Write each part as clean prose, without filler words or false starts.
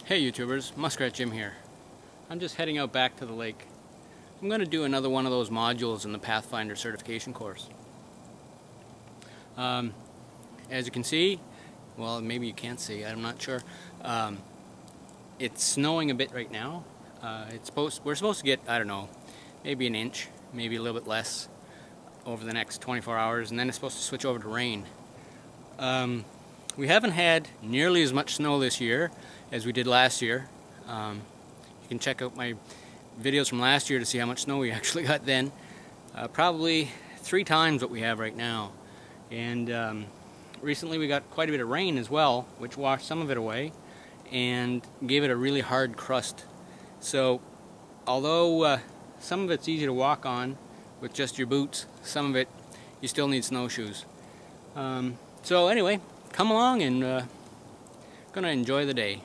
Hey YouTubers, Muskrat Jim here. I'm just heading out back to the lake. I'm going to do another one of those modules in the Pathfinder certification course. As you can see, well maybe you can't see, I'm not sure. It's snowing a bit right now. We're supposed to get, I don't know, maybe an inch, maybe a little bit less over the next 24 hours, and then it's supposed to switch over to rain. We haven't had nearly as much snow this year as we did last year. You can check out my videos from last year to see how much snow we actually got then. Probably 3 times what we have right now. And recently we got quite a bit of rain as well, which washed some of it away and gave it a really hard crust. So although some of it's easy to walk on with just your boots, some of it you still need snowshoes. So anyway, come along and gonna enjoy the day.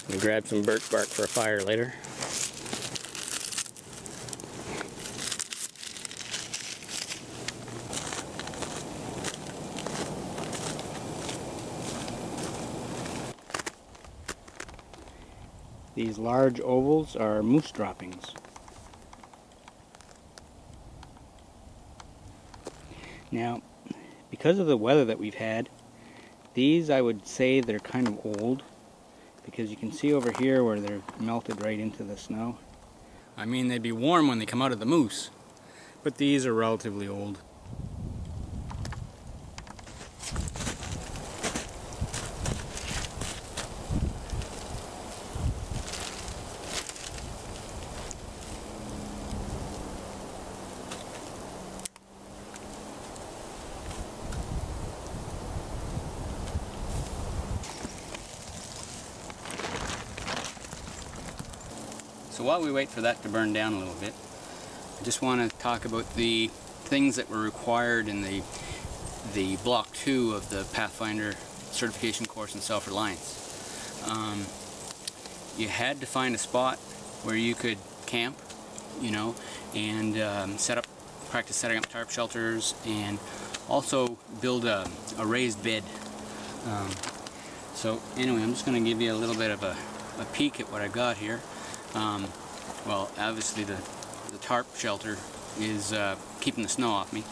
We'll grab some birch bark for a fire later. These large ovals are moose droppings. Now, because of the weather that we've had, these I would say they're kind of old, because you can see over here where they're melted right into the snow. I mean, they'd be warm when they come out of the moose, but these are relatively old. So while we wait for that to burn down a little bit, I just want to talk about the things that were required in the Block 2 of the Pathfinder certification course in self-reliance. You had to find a spot where you could camp, you know, and practice setting up tarp shelters, and also build a raised bed. So anyway, I'm just going to give you a little bit of a peek at what I got here. Well, obviously the tarp shelter is keeping the snow off me,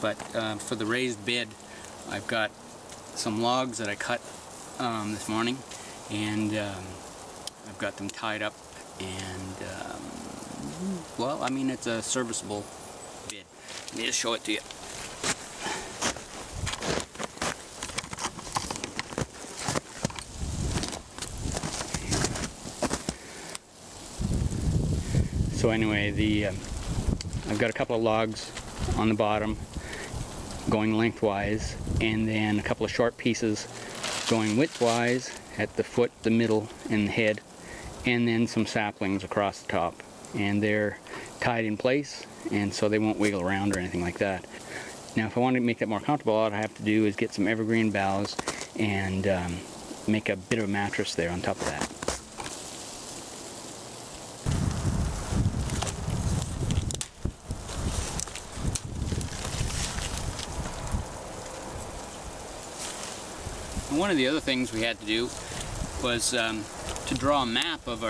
but for the raised bed, I've got some logs that I cut this morning, and I've got them tied up, and well, I mean, it's a serviceable bed. Let me just show it to you. So anyway, I've got a couple of logs on the bottom going lengthwise, and then a couple of short pieces going widthwise at the foot, the middle, and the head, and then some saplings across the top. And they're tied in place, and so they won't wiggle around or anything like that. Now, if I want to make that more comfortable, all I have to do is get some evergreen boughs and make a bit of a mattress there on top of that. And one of the other things we had to do was to draw a map of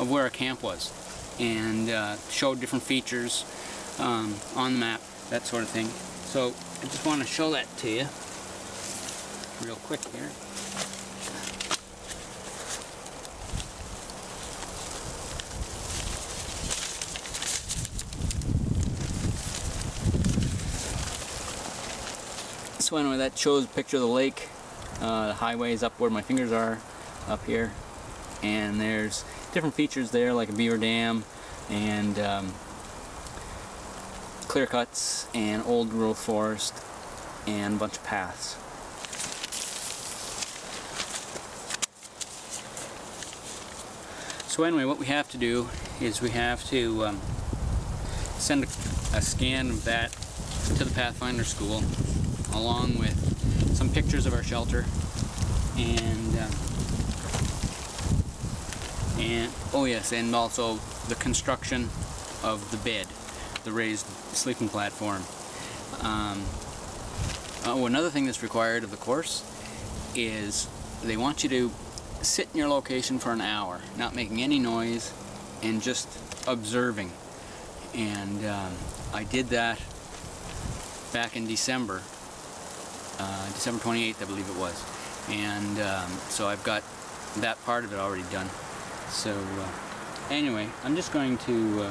where our camp was, and show different features on the map, that sort of thing. So I just want to show that to you real quick here. So anyway, that shows a picture of the lake. The highway is up where my fingers are, up here, and there's different features there like a beaver dam and clear cuts and old growth forest and a bunch of paths. So anyway, what we have to do is we have to send a scan of that to the Pathfinder school, along with some pictures of our shelter and oh yes, and also the construction of the bed, the raised sleeping platform. Oh, another thing that's required of the course is they want you to sit in your location for an hour, not making any noise and just observing. And I did that back in December 28th, I believe it was. And so I've got that part of it already done. So anyway, I'm just going to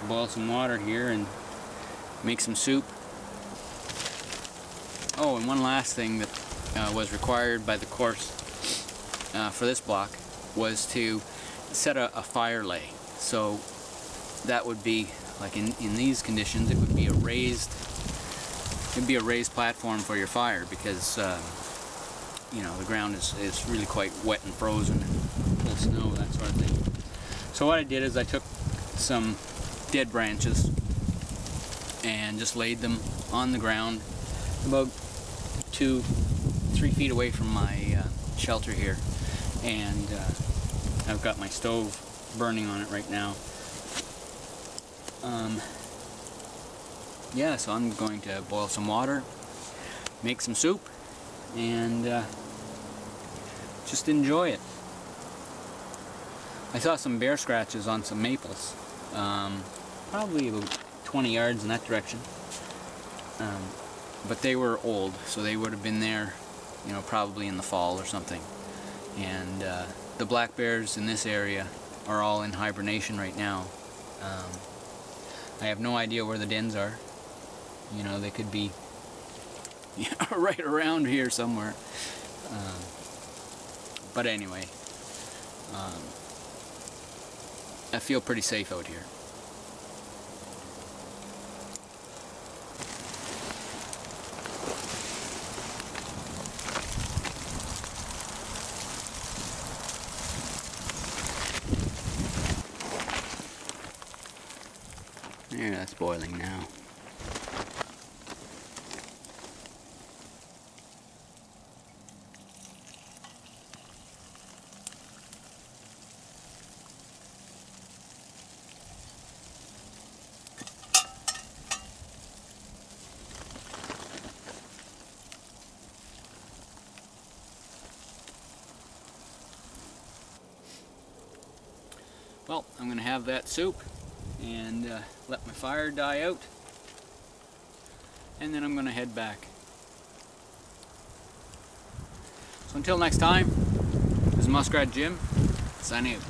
boil some water here and make some soup. Oh, and one last thing that was required by the course for this block was to set a fire lay. So that would be, like in these conditions, it would be a raised platform for your fire, because you know, the ground is really quite wet and frozen and full of snow, that sort of thing. So what I did is I took some dead branches and just laid them on the ground about 2-3 feet away from my shelter here, and I've got my stove burning on it right now. Yeah, so I'm going to boil some water, make some soup, and just enjoy it. I saw some bear scratches on some maples, probably about 20 yards in that direction, but they were old, so they would have been there, you know, probably in the fall or something. And the black bears in this area are all in hibernation right now. I have no idea where the dens are. You know, they could be right around here somewhere. But anyway, I feel pretty safe out here. There, that's boiling now. Well, I'm going to have that soup and let my fire die out, and then I'm going to head back. So until next time, this is Muskrat Jim, signing out.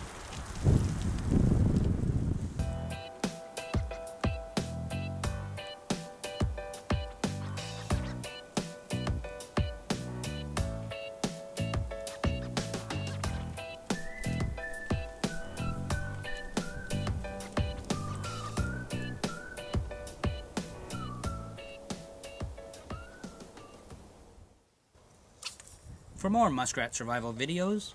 For more muskrat survival videos,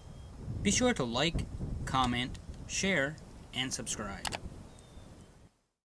be sure to like, comment, share, and subscribe.